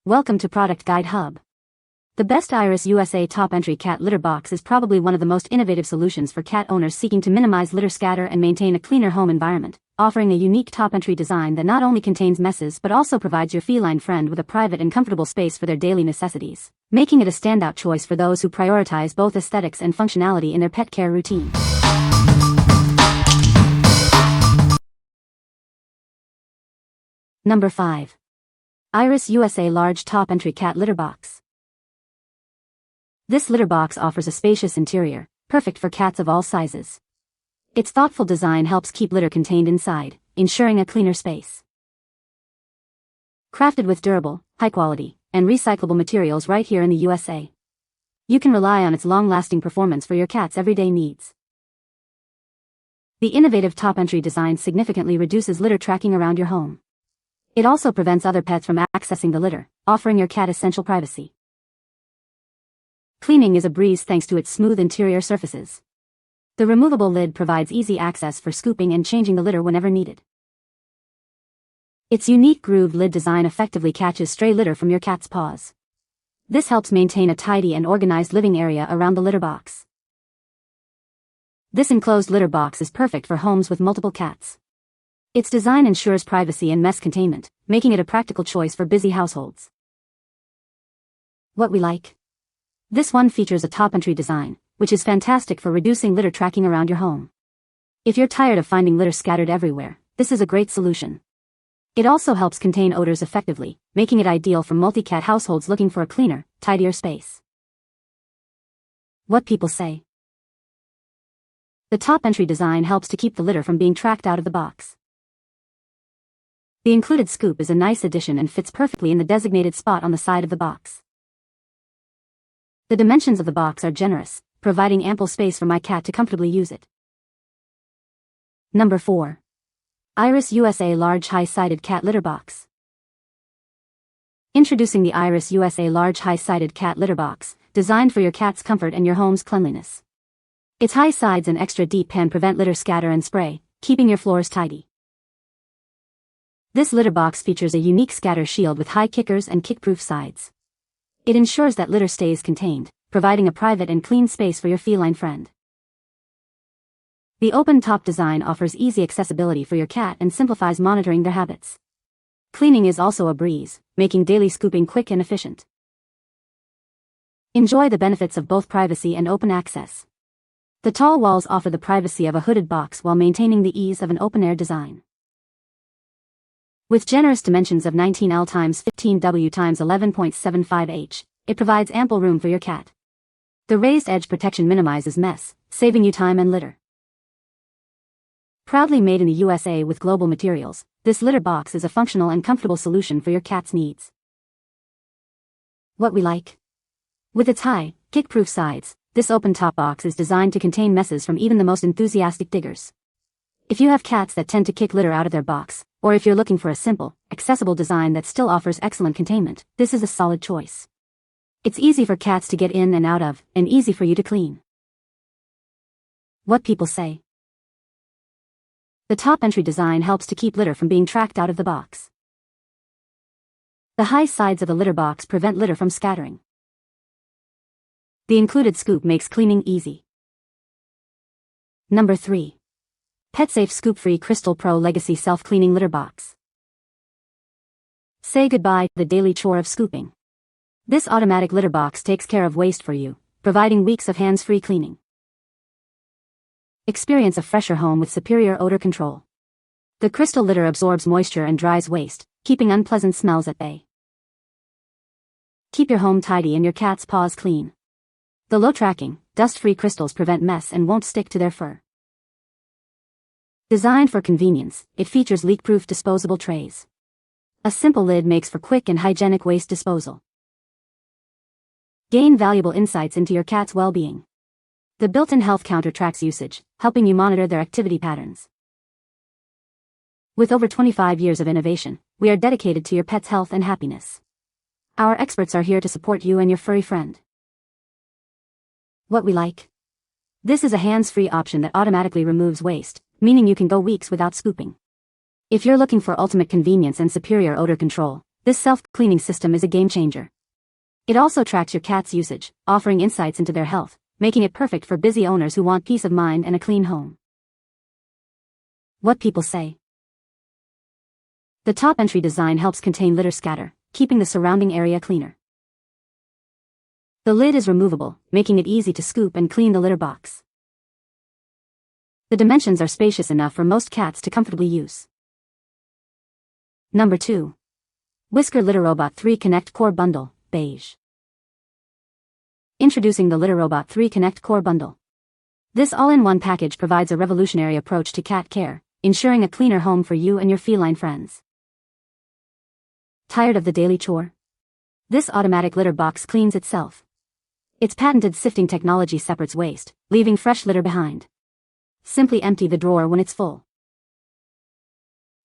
Welcome to Product Guide Hub. The Best Iris USA Top Entry Cat Litter Box is probably one of the most innovative solutions for cat owners seeking to minimize litter scatter and maintain a cleaner home environment, offering a unique top entry design that not only contains messes but also provides your feline friend with a private and comfortable space for their daily necessities, making it a standout choice for those who prioritize both aesthetics and functionality in their pet care routine. Number 5. Iris USA Large Top Entry Cat Litter Box. This litter box offers a spacious interior, perfect for cats of all sizes. Its thoughtful design helps keep litter contained inside, ensuring a cleaner space. Crafted with durable, high-quality, and recyclable materials right here in the USA, you can rely on its long-lasting performance for your cat's everyday needs. The innovative top entry design significantly reduces litter tracking around your home. It also prevents other pets from accessing the litter, offering your cat essential privacy. Cleaning is a breeze thanks to its smooth interior surfaces. The removable lid provides easy access for scooping and changing the litter whenever needed. Its unique grooved lid design effectively catches stray litter from your cat's paws. This helps maintain a tidy and organized living area around the litter box. This enclosed litter box is perfect for homes with multiple cats. Its design ensures privacy and mess containment, making it a practical choice for busy households. What we like? This one features a top entry design, which is fantastic for reducing litter tracking around your home. If you're tired of finding litter scattered everywhere, this is a great solution. It also helps contain odors effectively, making it ideal for multi-cat households looking for a cleaner, tidier space. What people say? The top entry design helps to keep the litter from being tracked out of the box. The included scoop is a nice addition and fits perfectly in the designated spot on the side of the box. The dimensions of the box are generous, providing ample space for my cat to comfortably use it. Number 4. Iris USA Large High-Sided Cat Litter Box. Introducing the Iris USA Large High-Sided Cat Litter Box, designed for your cat's comfort and your home's cleanliness. Its high sides and extra deep pan prevent litter scatter and spray, keeping your floors tidy. This litter box features a unique scatter shield with high kickers and kick-proof sides. It ensures that litter stays contained, providing a private and clean space for your feline friend. The open-top design offers easy accessibility for your cat and simplifies monitoring their habits. Cleaning is also a breeze, making daily scooping quick and efficient. Enjoy the benefits of both privacy and open access. The tall walls offer the privacy of a hooded box while maintaining the ease of an open-air design. With generous dimensions of 19L x 15W x 11.75H, it provides ample room for your cat. The raised edge protection minimizes mess, saving you time and litter. Proudly made in the USA with global materials, this litter box is a functional and comfortable solution for your cat's needs. What we like? With its high, kick-proof sides, this open-top box is designed to contain messes from even the most enthusiastic diggers. If you have cats that tend to kick litter out of their box, or if you're looking for a simple, accessible design that still offers excellent containment, this is a solid choice. It's easy for cats to get in and out of, and easy for you to clean. What people say? The top entry design helps to keep litter from being tracked out of the box. The high sides of the litter box prevent litter from scattering. The included scoop makes cleaning easy. Number 3. PetSafe ScoopFree Crystal Pro Legacy Self-Cleaning Litter Box. Say goodbye to the daily chore of scooping. This automatic litter box takes care of waste for you, providing weeks of hands-free cleaning. Experience a fresher home with superior odor control. The crystal litter absorbs moisture and dries waste, keeping unpleasant smells at bay. Keep your home tidy and your cat's paws clean. The low-tracking, dust-free crystals prevent mess and won't stick to their fur. Designed for convenience, it features leak-proof disposable trays. A simple lid makes for quick and hygienic waste disposal. Gain valuable insights into your cat's well-being. The built-in health counter tracks usage, helping you monitor their activity patterns. With over 25 years of innovation, we are dedicated to your pet's health and happiness. Our experts are here to support you and your furry friend. What we like? This is a hands-free option that automatically removes waste, meaning you can go weeks without scooping. If you're looking for ultimate convenience and superior odor control, This self-cleaning system is a game changer. It also tracks your cat's usage, offering insights into their health, making it perfect for busy owners who want peace of mind and a clean home. What people say. The top entry design helps contain litter scatter, keeping the surrounding area cleaner. The lid is removable, making it easy to scoop and clean the litter box. The dimensions are spacious enough for most cats to comfortably use. Number 2. Whisker Litter Robot 3 Connect Core Bundle, Beige. Introducing the Litter Robot 3 Connect Core Bundle. This all-in-one package provides a revolutionary approach to cat care, ensuring a cleaner home for you and your feline friends. Tired of the daily chore? This automatic litter box cleans itself. Its patented sifting technology separates waste, leaving fresh litter behind. Simply empty the drawer when it's full.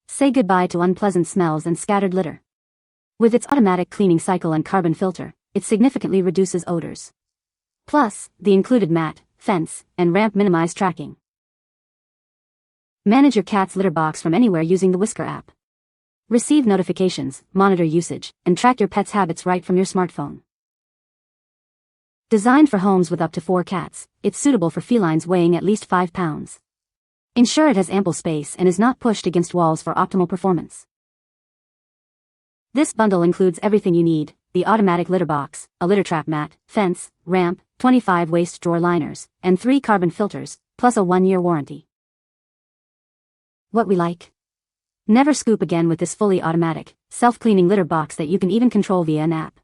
Say goodbye to unpleasant smells and scattered litter. With its automatic cleaning cycle and carbon filter, it significantly reduces odors. Plus, the included mat, fence, and ramp minimize tracking. Manage your cat's litter box from anywhere using the Whisker app. Receive notifications, monitor usage, and track your pet's habits right from your smartphone. Designed for homes with up to 4 cats, it's suitable for felines weighing at least 5 pounds. Ensure it has ample space and is not pushed against walls for optimal performance. This bundle includes everything you need: the automatic litter box, a litter trap mat, fence, ramp, 25 waste drawer liners, and 3 carbon filters, plus a 1-year warranty. What we like? Never scoop again with this fully automatic, self-cleaning litter box that you can even control via an app.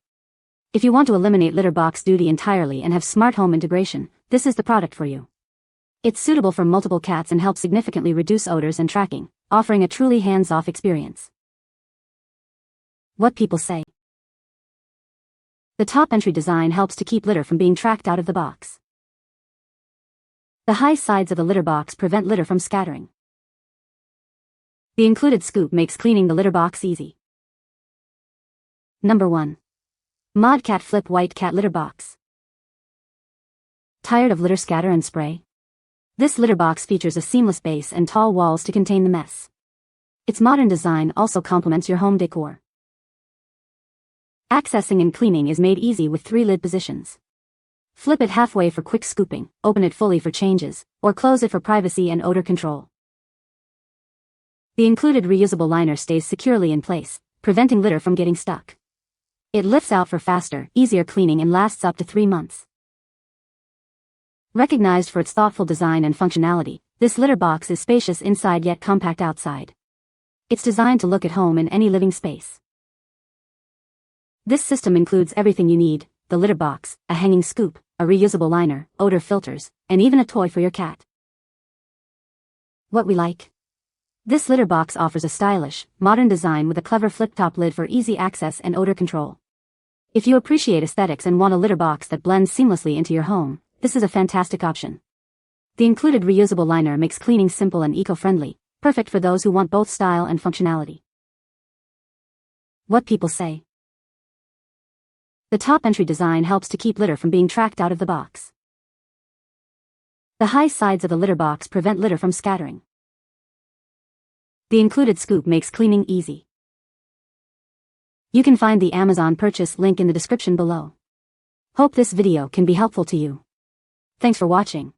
If you want to eliminate litter box duty entirely and have smart home integration, this is the product for you. It's suitable for multiple cats and helps significantly reduce odors and tracking, offering a truly hands-off experience. What people say. The top entry design helps to keep litter from being tracked out of the box. The high sides of the litter box prevent litter from scattering. The included scoop makes cleaning the litter box easy. Number 1. Modkat Flip White Cat Litter Box. Tired of litter scatter and spray? This litter box features a seamless base and tall walls to contain the mess. Its modern design also complements your home decor. Accessing and cleaning is made easy with 3 lid positions. Flip it halfway for quick scooping, open it fully for changes, or close it for privacy and odor control. The included reusable liner stays securely in place, preventing litter from getting stuck. It lifts out for faster, easier cleaning and lasts up to 3 months. Recognized for its thoughtful design and functionality, this litter box is spacious inside yet compact outside. It's designed to look at home in any living space. This system includes everything you need: the litter box, a hanging scoop, a reusable liner, odor filters, and even a toy for your cat. What we like? This litter box offers a stylish, modern design with a clever flip-top lid for easy access and odor control. If you appreciate aesthetics and want a litter box that blends seamlessly into your home, this is a fantastic option. The included reusable liner makes cleaning simple and eco-friendly, perfect for those who want both style and functionality. What people say. The top entry design helps to keep litter from being tracked out of the box. The high sides of the litter box prevent litter from scattering. The included scoop makes cleaning easy. You can find the Amazon purchase link in the description below. Hope this video can be helpful to you. Thanks for watching.